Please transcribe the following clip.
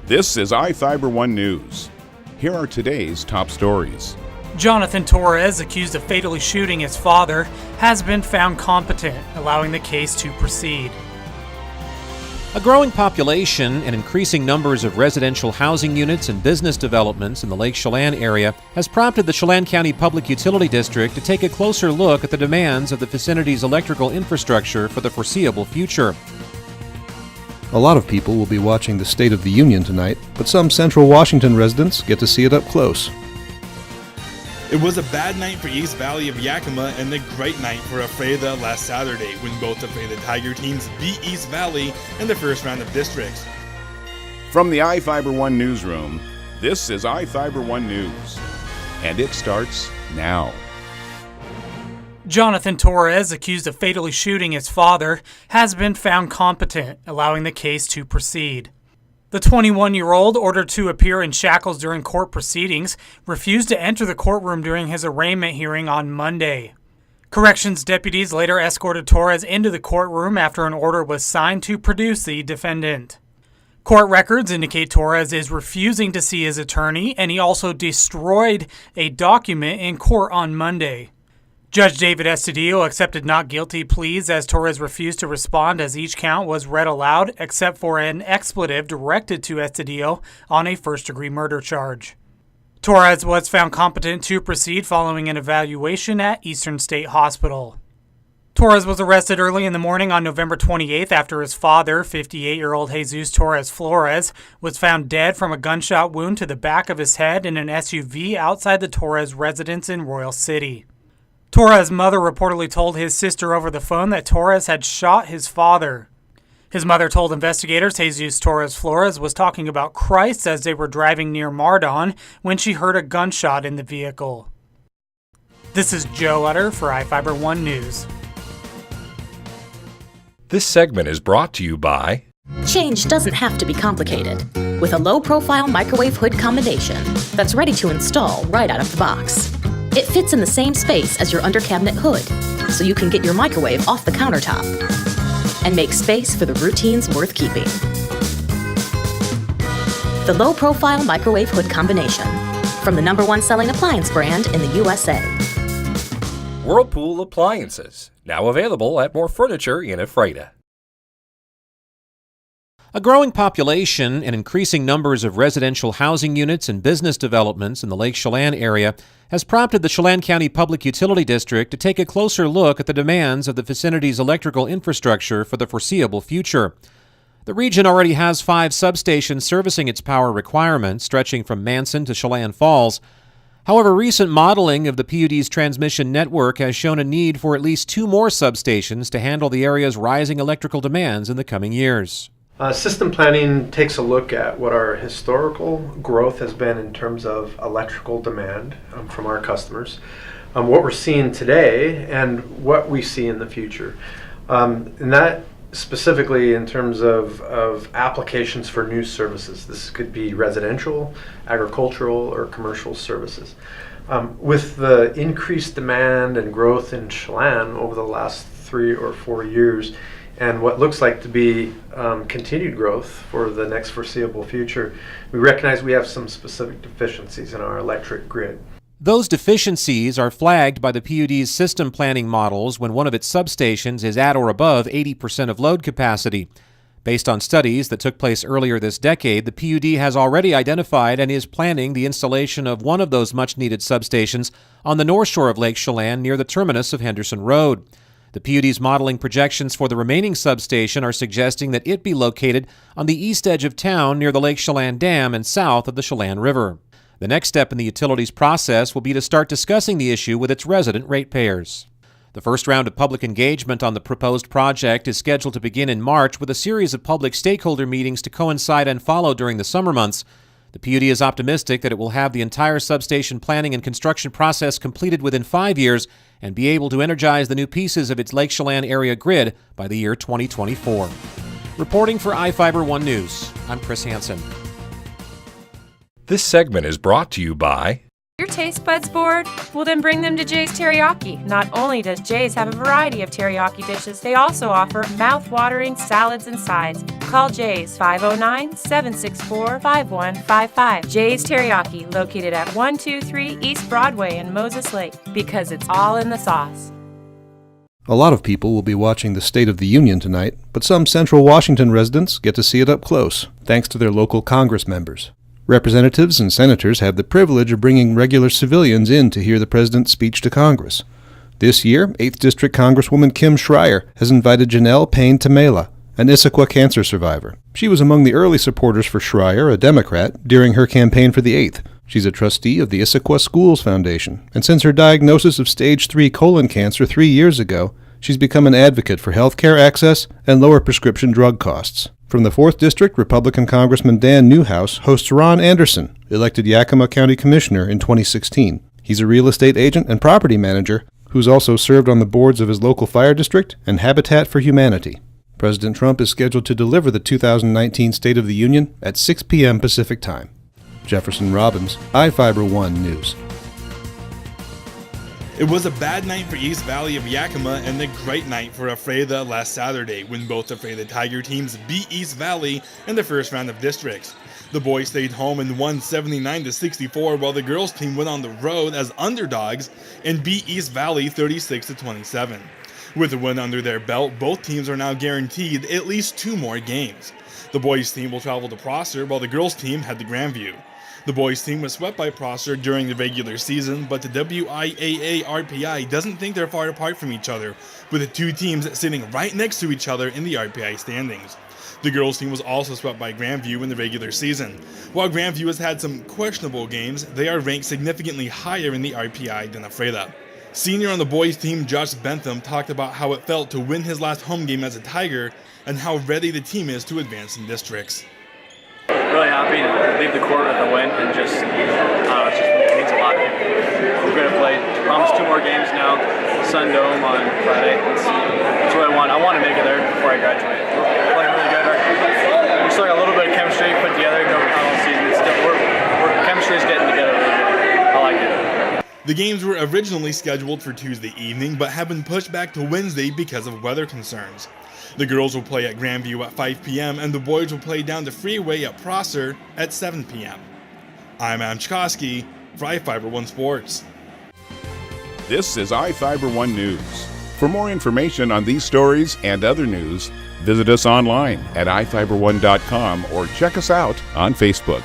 This is iFIBER 1 News. Here are today's top stories. Jonathan Torres, accused of fatally shooting his father, has been found competent, allowing the case to proceed. A growing population and increasing numbers of residential housing units and business developments in the Lake Chelan area has prompted the Chelan County Public Utility District to take a closer look at the demands of the vicinity's electrical infrastructure for the foreseeable future. A lot of people will be watching the State of the Union tonight, but some Central Washington residents get to see it up close. It was a bad night for East Valley of Yakima and a great night for Ephrata last Saturday when both Ephrata Tiger teams beat East Valley in the first round of districts. From the iFIBER 1 newsroom, this is iFIBER 1 News, and it starts now. Jonathan Torres, accused of fatally shooting his father, has been found competent, allowing the case to proceed. The 21-year-old, ordered to appear in shackles during court proceedings, refused to enter the courtroom during his arraignment hearing on Monday. Corrections deputies later escorted Torres into the courtroom after an order was signed to produce the defendant. Court records indicate Torres is refusing to see his attorney, and he also destroyed a document in court on Monday. Judge David Estudillo accepted not guilty pleas as Torres refused to respond as each count was read aloud except for an expletive directed to Estudillo on a first-degree murder charge. Torres was found competent to proceed following an evaluation at Eastern State Hospital. Torres was arrested early in the morning on November 28th after his father, 58-year-old Jesus Torres Flores, was found dead from a gunshot wound to the back of his head in an SUV outside the Torres residence in Royal City. Torres' mother reportedly told his sister over the phone that Torres had shot his father. His mother told investigators Jesus Torres Flores was talking about Christ as they were driving near Mardon when she heard a gunshot in the vehicle. This is Joe Utter for iFIBER 1 News. This segment is brought to you by... Change doesn't have to be complicated. With a low-profile microwave hood combination that's ready to install right out of the box. It fits in the same space as your under-cabinet hood, so you can get your microwave off the countertop and make space for the routines worth keeping. The low-profile microwave hood combination from the #1 selling appliance brand in the USA. Whirlpool Appliances, now available at more furniture in Ephrata. A growing population and increasing numbers of residential housing units and business developments in the Lake Chelan area has prompted the Chelan County Public Utility District to take a closer look at the demands of the vicinity's electrical infrastructure for the foreseeable future. The region already has 5 substations servicing its power requirements, stretching from Manson to Chelan Falls. However, recent modeling of the PUD's transmission network has shown a need for at least 2 more substations to handle the area's rising electrical demands in the coming years. System planning takes a look at what our historical growth has been in terms of electrical demand from our customers, what we're seeing today, and what we see in the future. And that specifically in terms of applications for new services. This could be residential, agricultural, or commercial services. With the increased demand and growth in Chelan over the last 3 or 4 years, and what looks like to be continued growth for the next foreseeable future, we recognize we have some specific deficiencies in our electric grid. Those deficiencies are flagged by the PUD's system planning models when one of its substations is at or above 80% of load capacity. Based on studies that took place earlier this decade, the PUD has already identified and is planning the installation of one of those much-needed substations on the north shore of Lake Chelan near the terminus of Henderson Road. The PUD's modeling projections for the remaining substation are suggesting that it be located on the east edge of town near the Lake Chelan Dam and south of the Chelan River. The next step in the utility's process will be to start discussing the issue with its resident ratepayers. The first round of public engagement on the proposed project is scheduled to begin in March with a series of public stakeholder meetings to coincide and follow during the summer months. The PUD is optimistic that it will have the entire substation planning and construction process completed within 5 years and be able to energize the new pieces of its Lake Chelan area grid by the year 2024. Reporting for iFIBER 1 News, I'm Chris Hansen. This segment is brought to you by... Your taste buds bored? Well, then bring them to Jay's Teriyaki. Not only does Jay's have a variety of teriyaki dishes, they also offer mouth-watering salads and sides. Call Jay's 509-764-5155. Jay's Teriyaki, located at 123 East Broadway in Moses Lake, because it's all in the sauce. A lot of people will be watching the State of the Union tonight, but some Central Washington residents get to see it up close, thanks to their local Congress members. Representatives and senators have the privilege of bringing regular civilians in to hear the president's speech to Congress. This year, 8th District Congresswoman Kim Schreier has invited Janelle Payne Tamela, an Issaquah cancer survivor. She was among the early supporters for Schreier, a Democrat, during her campaign for the 8th. She's a trustee of the Issaquah Schools Foundation, and since her diagnosis of stage 3 colon cancer 3 years ago, she's become an advocate for health care access and lower prescription drug costs. From the 4th District, Republican Congressman Dan Newhouse hosts Ron Anderson, elected Yakima County Commissioner in 2016. He's a real estate agent and property manager who's also served on the boards of his local fire district and Habitat for Humanity. President Trump is scheduled to deliver the 2019 State of the Union at 6 p.m. Pacific Time. Jefferson Robbins, iFIBER 1 News. It was a bad night for East Valley of Yakima and a great night for Ephrata last Saturday when both Ephrata Tiger teams beat East Valley in the first round of districts. The boys stayed home and won 79-64, while the girls team went on the road as underdogs and beat East Valley 36-27. With a win under their belt, both teams are now guaranteed at least 2 more games. The boys team will travel to Prosser, while the girls team head to Grandview. The boys team was swept by Prosser during the regular season, but the WIAA RPI doesn't think they're far apart from each other, with the two teams sitting right next to each other in the RPI standings. The girls team was also swept by Grandview in the regular season. While Grandview has had some questionable games, they are ranked significantly higher in the RPI than Ephrata. Senior on the boys team Josh Bentham talked about how it felt to win his last home game as a Tiger and how ready the team is to advance in districts. Really happy to leave the court with a win and just, it means a lot. We're going to play, promise 2 more games now, Sun Dome on Friday. That's what I want. I want to make it there before I graduate. We're playing really good. We still got a little bit of chemistry put together over the whole season. Chemistry's getting together really good. I like it. The games were originally scheduled for Tuesday evening, but have been pushed back to Wednesday because of weather concerns. The girls will play at Grandview at 5 p.m. and the boys will play down the freeway at Prosser at 7 p.m. I'm Adam Chikoski for iFIBER 1 Sports. This is iFIBER 1 News. For more information on these stories and other news, visit us online at iFiber1.com or check us out on Facebook.